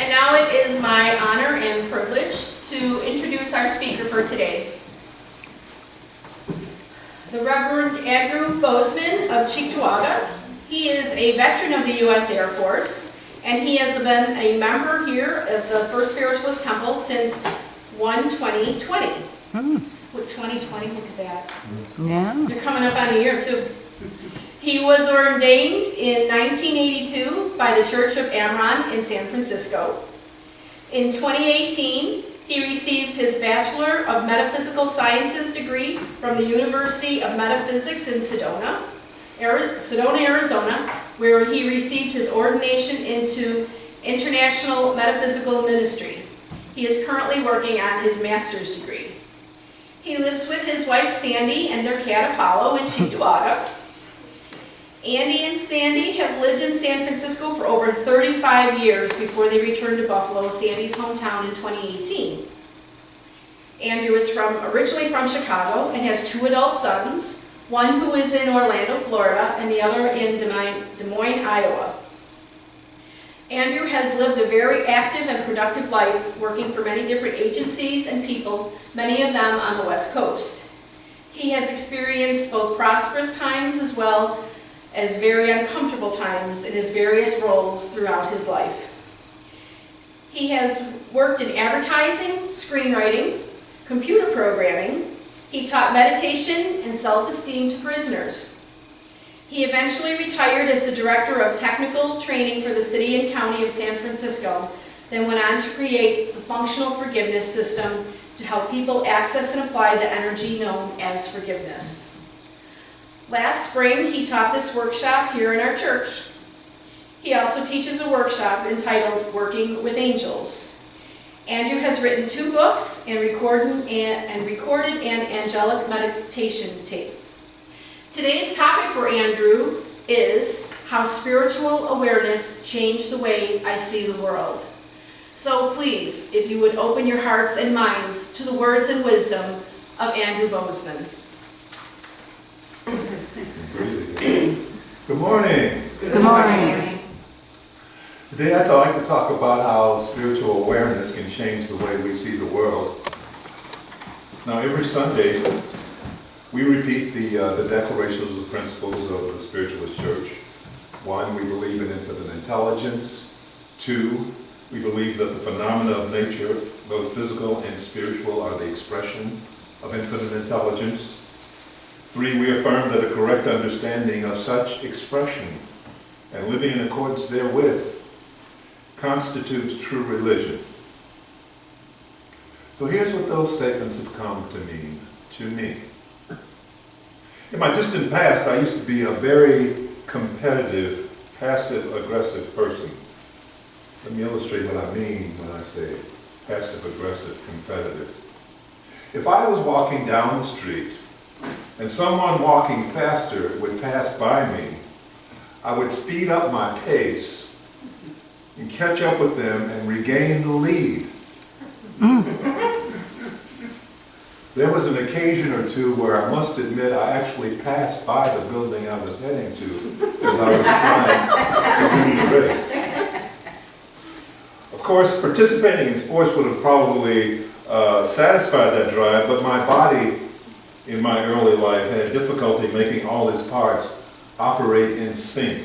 And now it is my honor and privilege to introduce our speaker for today. The Rev Andrew Bozeman of Cheektowaga. He is a veteran of the U.S. Air Force, and he has been a member here at the First Spiritualist Temple since 1/20/20. With 2020, look at that. Yeah. You're coming up on a year, too. He was ordained in 1982 by the Church of Amron in San Francisco. In 2018, he received his Bachelor of Metaphysical Sciences degree from the University of Metaphysics in Sedona, Arizona, where he received his ordination into International Metaphysical Ministry. He is currently working on his master's degree. He lives with his wife Sandy and their cat Apollo in Cheektowaga. Andy and Sandy have lived in San Francisco for over 35 years before they returned to Buffalo, Sandy's hometown, in 2018. Andrew is originally from Chicago and has 2 adult sons, one who is in Orlando, Florida, and the other in Des Moines, Iowa. Andrew has lived a very active and productive life, working for many different agencies and people, many of them on the West Coast. He has experienced both prosperous times as well as very uncomfortable times in his various roles throughout his life. He has worked in advertising, screenwriting, computer programming. He taught meditation and self-esteem to prisoners. He eventually retired as the Director of Technical Training for the City and County of San Francisco, then went on to create the Functional Forgiveness System to help people access and apply the energy known as forgiveness. Last spring, he taught this workshop here in our church. He also teaches a workshop entitled Working with Angels. Andrew has written 2 books and recorded an angelic meditation tape. Today's topic for Andrew is how spiritual awareness changed the way I see the world. So please, if you would open your hearts and minds to the words and wisdom of Andrew Bozeman. Good morning. Good morning. Today I'd like to talk about how spiritual awareness can change the way we see the world. Now, every Sunday we repeat the declarations of the principles of the Spiritualist Church. 1, we believe in infinite intelligence. 2, we believe that the phenomena of nature, both physical and spiritual, are the expression of infinite intelligence. 3, we affirm that a correct understanding of such expression and living in accordance therewith constitutes true religion. So here's what those statements have come to mean to me. In my distant past, I used to be a very competitive, passive-aggressive person. Let me illustrate what I mean when I say passive-aggressive, competitive. If I was walking down the street and someone walking faster would pass by me, I would speed up my pace and catch up with them and regain the lead. There was an occasion or two where I must admit I actually passed by the building I was heading to as I was trying to win the race. Of course, participating in sports would have probably satisfied that drive, but my body in my early life had difficulty making all its parts operate in sync.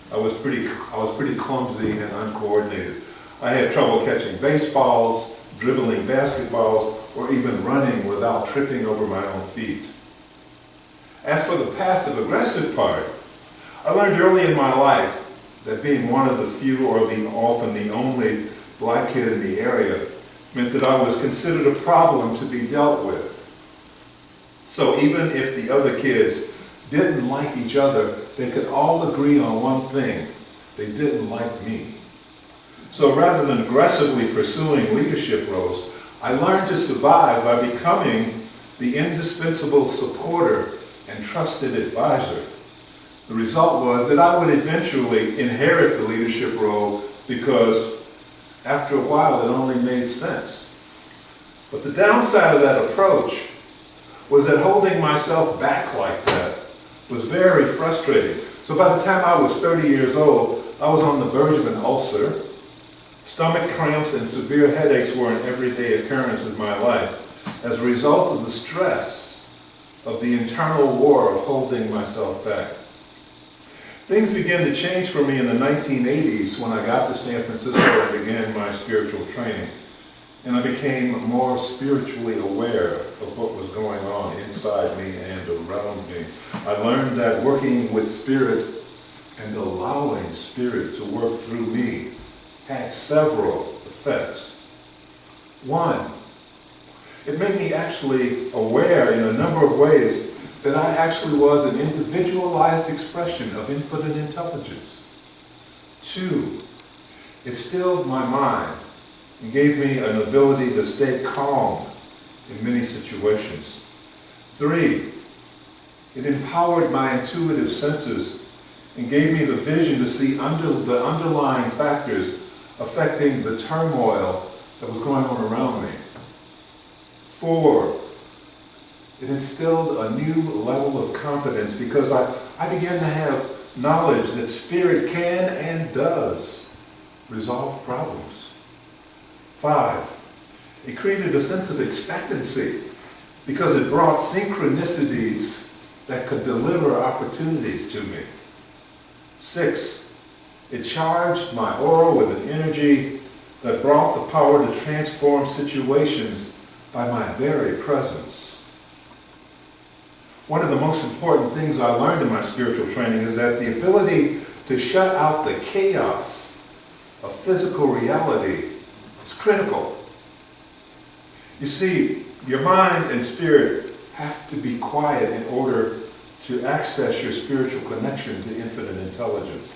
I was pretty clumsy and uncoordinated. I had trouble catching baseballs, dribbling basketballs, or even running without tripping over my own feet. As for the passive-aggressive part, I learned early in my life that being one of the few or being often the only black kid in the area meant that I was considered a problem to be dealt with. So even if the other kids didn't like each other, they could all agree on one thing: they didn't like me. So rather than aggressively pursuing leadership roles, I learned to survive by becoming the indispensable supporter and trusted advisor. The result was that I would eventually inherit the leadership role because after a while it only made sense. But the downside of that approach was that holding myself back like that was very frustrating. So by the time I was 30 years old, I was on the verge of an ulcer. Stomach cramps and severe headaches were an everyday occurrence in my life as a result of the stress of the internal war of holding myself back. Things began to change for me in the 1980s when I got to San Francisco and began my spiritual training. And I became more spiritually aware of what was going on inside me and around me. I learned that working with Spirit and allowing Spirit to work through me had several effects. One, it made me actually aware in a number of ways that I actually was an individualized expression of infinite intelligence. Two, it stilled my mind and gave me an ability to stay calm in many situations. Three, it empowered my intuitive senses and gave me the vision to see the underlying factors affecting the turmoil that was going on around me. Four, it instilled a new level of confidence because I began to have knowledge that Spirit can and does resolve problems. Five, it created a sense of expectancy because it brought synchronicities that could deliver opportunities to me. Six, it charged my aura with an energy that brought the power to transform situations by my very presence. One of the most important things I learned in my spiritual training is that the ability to shut out the chaos of physical reality is critical. You see, your mind and spirit have to be quiet in order to access your spiritual connection to infinite intelligence.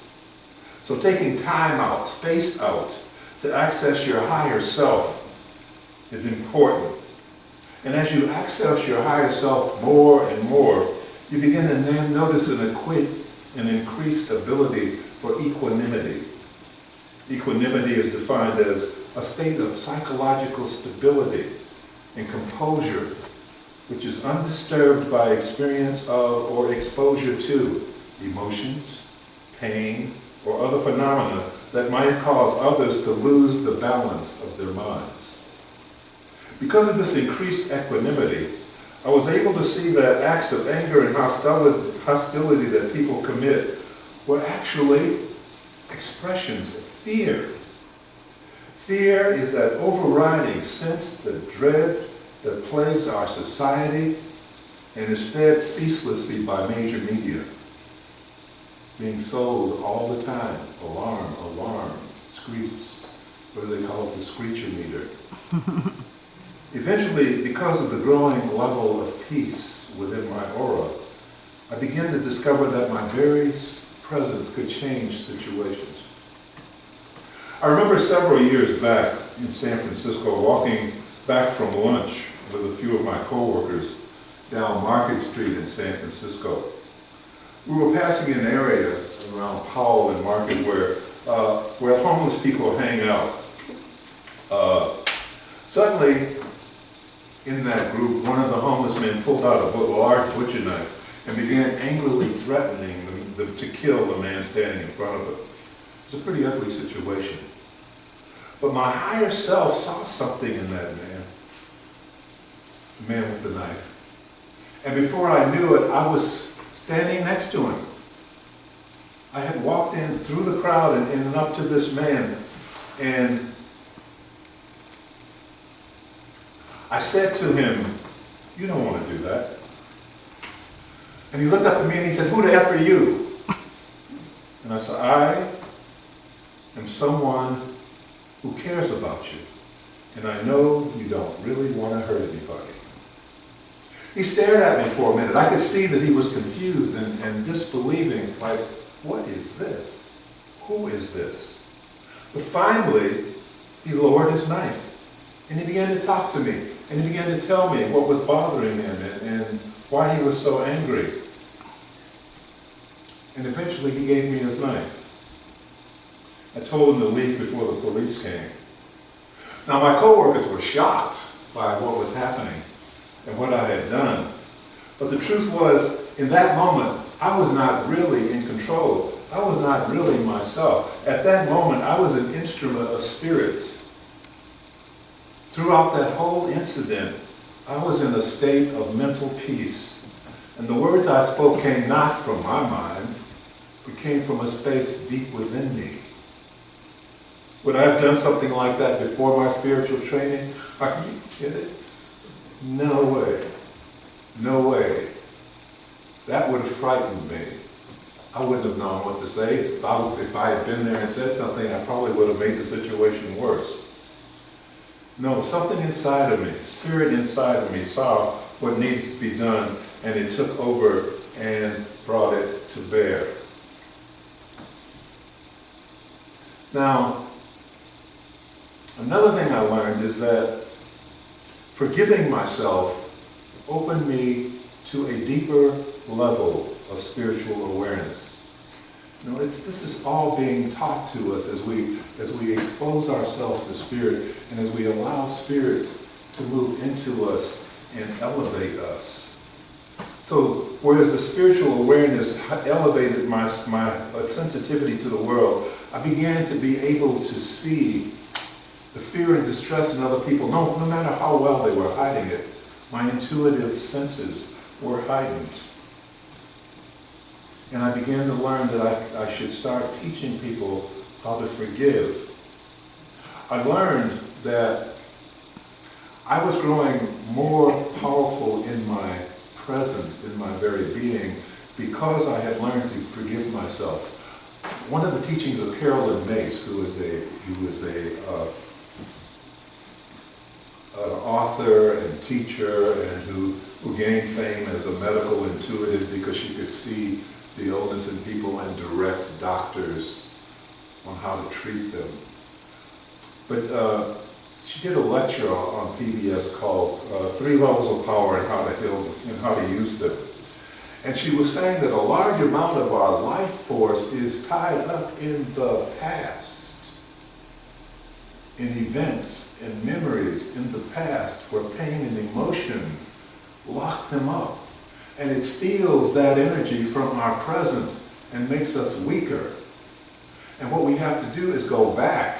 So taking time out, space out, to access your higher self is important. And as you access your higher self more and more, you begin to then notice an increased ability for equanimity. Equanimity is defined as a state of psychological stability and composure, which is undisturbed by experience of or exposure to emotions, pain, or other phenomena that might cause others to lose the balance of their minds. Because of this increased equanimity, I was able to see that acts of anger and hostility that people commit were actually expressions of fear. Fear is that overriding sense, the dread that plagues our society and is fed ceaselessly by major media. It's being sold all the time. Alarm, alarm, screech. What do they call it? The screecher meter. Eventually, because of the growing level of peace within my aura, I began to discover that my very presence could change situations. I remember several years back in San Francisco walking back from lunch with a few of my coworkers down Market Street in San Francisco. We were passing an area around Powell and Market where homeless people hang out. Suddenly, in that group, one of the homeless men pulled out a large butcher knife and began angrily threatening them to kill the man standing in front of him. It was a pretty ugly situation. But my higher self saw something in that man, the man with the knife. And before I knew it, I was standing next to him. I had walked in through the crowd and up to this man, and I said to him, "You don't want to do that." And he looked up at me and he said, "Who the F are you?" And I said, "I am someone who cares about you, and I know you don't really want to hurt anybody." He stared at me for a minute. I could see that he was confused and disbelieving. It's like, what is this? Who is this? But finally, he lowered his knife, and he began to talk to me, and he began to tell me what was bothering him and why he was so angry. And eventually he gave me his knife. I told him to leave before the police came. Now my coworkers were shocked by what was happening and what I had done. But the truth was, in that moment, I was not really in control. I was not really myself. At that moment, I was an instrument of spirit. Throughout that whole incident, I was in a state of mental peace. And the words I spoke came not from my mind, but came from a space deep within me. Would I have done something like that before my spiritual training? Are you kidding? No way. No way. That would have frightened me. I wouldn't have known what to say. If I had been there and said something, I probably would have made the situation worse. No, something inside of me, spirit inside of me, saw what needed to be done, and it took over and brought it to bear. Now, another thing I learned is that forgiving myself opened me to a deeper level of spiritual awareness. You know, this is all being taught to us as we expose ourselves to Spirit and as we allow Spirit to move into us and elevate us. So, whereas the spiritual awareness elevated my sensitivity to the world, I began to be able to see the fear and distress in other people, no matter how well they were hiding it. My intuitive senses were heightened. And I began to learn that I should start teaching people how to forgive. I learned that I was growing more powerful in my presence, in my very being, because I had learned to forgive myself. One of the teachings of Carolyn Mace, who was an author and teacher, and who gained fame as a medical intuitive because she could see the illness in people and direct doctors on how to treat them. But she did a lecture on PBS called 3 Levels of Power and How to Heal and How to Use Them. And she was saying that a large amount of our life force is tied up in the past, in events and memories in the past where pain and emotion lock them up. And it steals that energy from our present and makes us weaker. And what we have to do is go back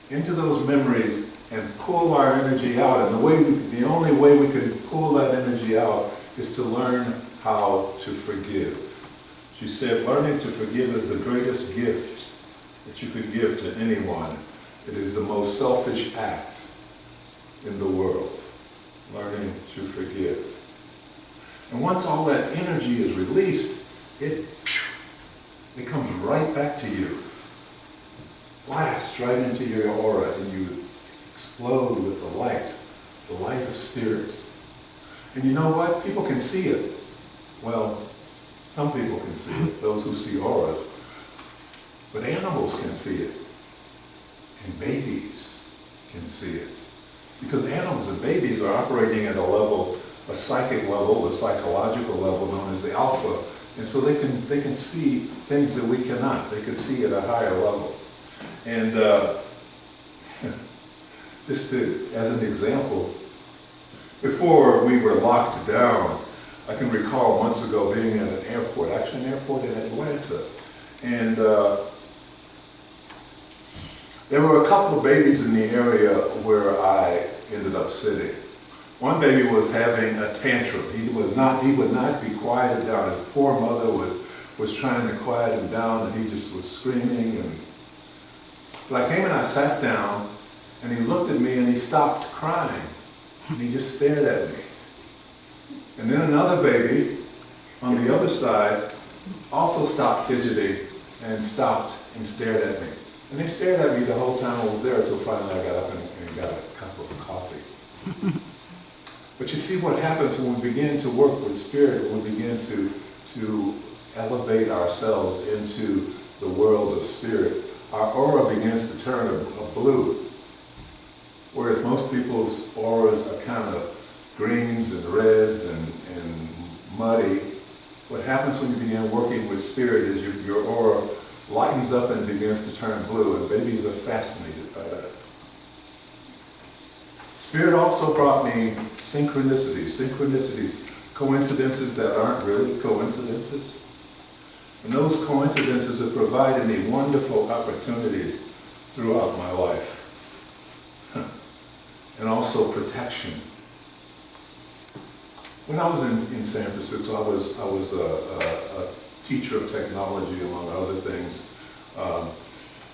into those memories and pull our energy out. And the only way we can pull that energy out is to learn how to forgive. She said, learning to forgive is the greatest gift that you could give to anyone. It is the most selfish act in the world, learning to forgive. And once all that energy is released, it comes right back to you. Blasts right into your aura, and you explode with the light of Spirit. And you know what? People can see it. Well, some people can see it, those who see auras. But animals can see it. And babies can see it. Because animals and babies are operating at a psychic level, a psychological level known as the alpha. And so they can see things that we cannot. They can see at a higher level. And just as an example, before we were locked down, I can recall months ago being at an airport, actually an airport in Atlanta. And there were a couple of babies in the area where I ended up sitting. One baby was having a tantrum. He would not be quieted down. His poor mother was trying to quiet him down, and he just was screaming. But I came and I sat down, and he looked at me and he stopped crying. And he just stared at me. And then another baby on the other side also stopped fidgeting and stopped and stared at me. And they stared at me the whole time I was there until finally I got up and got a cup of coffee. But you see what happens when we begin to work with Spirit, when we begin to elevate ourselves into the world of Spirit. Our aura begins to turn a blue. Whereas most people's auras are kind of greens and reds and muddy. What happens when you begin working with Spirit is your aura lightens up and begins to turn blue, and babies are fascinated by that. Spirit also brought me synchronicities, coincidences that aren't really coincidences. And those coincidences have provided me wonderful opportunities throughout my life. And also protection. When I was in San Francisco, I was a teacher of technology, among other things,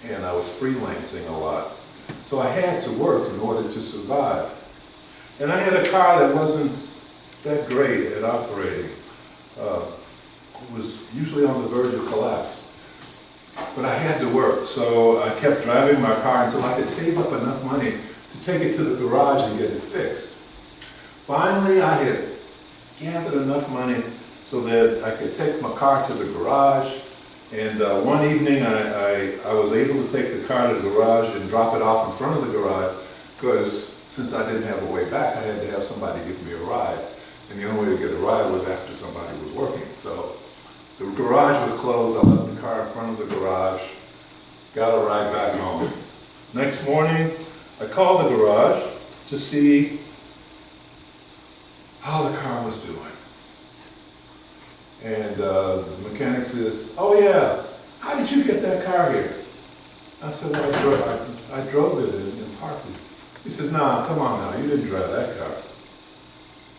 and I was freelancing a lot. So I had to work in order to survive. And I had a car that wasn't that great at operating. It was usually on the verge of collapse. But I had to work, so I kept driving my car until I could save up enough money to take it to the garage and get it fixed. Finally, I had gathered enough money so that I could take my car to the garage. And one evening, I was able to take the car to the garage and drop it off in front of the garage, because since I didn't have a way back, I had to have somebody give me a ride. And the only way to get a ride was after somebody was working. So the garage was closed. I left the car in front of the garage, got a ride back home. Next morning, I called the garage to see how the car was doing. And the mechanic says, "Oh yeah, how did you get that car here?" I said, "Well, I drove it and parked it." He says, "Nah, come on now, you didn't drive that car."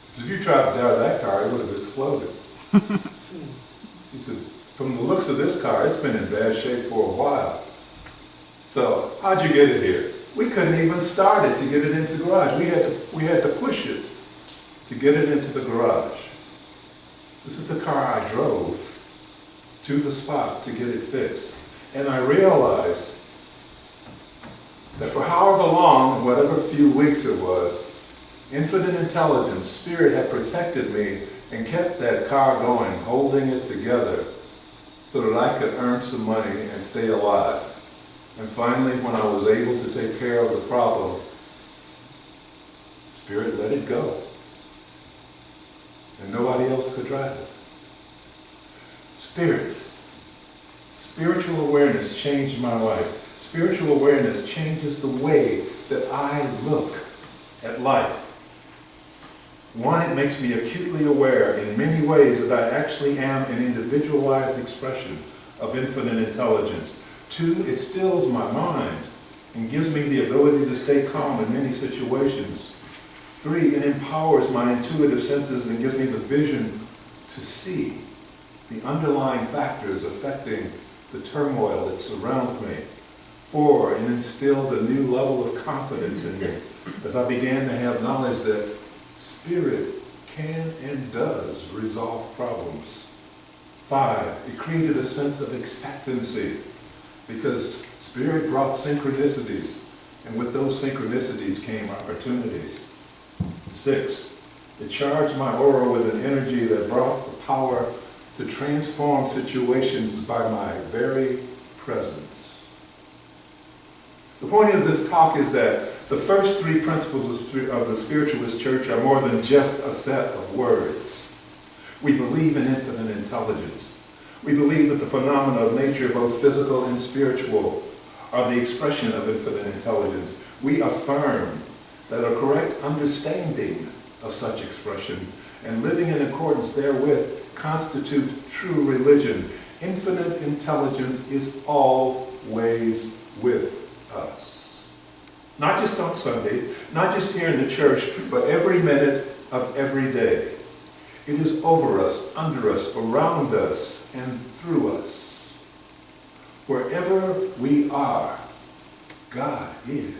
He says, "If you tried to drive that car, it would have exploded." He said, "From the looks of this car, it's been in bad shape for a while. So how'd you get it here?" We couldn't even start it to get it into the garage. We had to push it to get it into the garage. This is the car I drove to the spot to get it fixed. And I realized that for however long, whatever few weeks it was, infinite intelligence, spirit had protected me and kept that car going, holding it together so that I could earn some money and stay alive. And finally, when I was able to take care of the problem, spirit let it go. And nobody else could drive it. Spirit. Spiritual awareness changed my life. Spiritual awareness changes the way that I look at life. One, it makes me acutely aware in many ways that I actually am an individualized expression of infinite intelligence. Two, it stills my mind and gives me the ability to stay calm in many situations. Three, it empowers my intuitive senses and gives me the vision to see the underlying factors affecting the turmoil that surrounds me. Four, it instilled a new level of confidence in me as I began to have knowledge that spirit can and does resolve problems. Five, it created a sense of expectancy because spirit brought synchronicities, and with those synchronicities came opportunities. Six, it charged my aura with an energy that brought the power to transform situations by my very presence. The point of this talk is that the first three principles of the Spiritualist Church are more than just a set of words. We believe in infinite intelligence. We believe that the phenomena of nature, both physical and spiritual, are the expression of infinite intelligence. We affirm that a correct understanding of such expression and living in accordance therewith constitute true religion. Infinite intelligence is always with us. Not just on Sunday, not just here in the church, but every minute of every day. It is over us, under us, around us, and through us. Wherever we are, God is.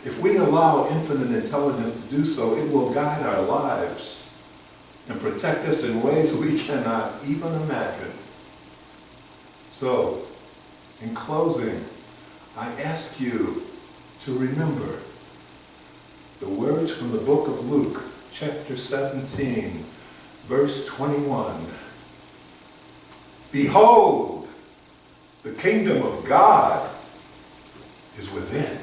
If we allow infinite intelligence to do so, it will guide our lives and protect us in ways we cannot even imagine. So, in closing, I ask you to remember the words from the book of Luke, chapter 17, verse 21. Behold, the kingdom of God is within.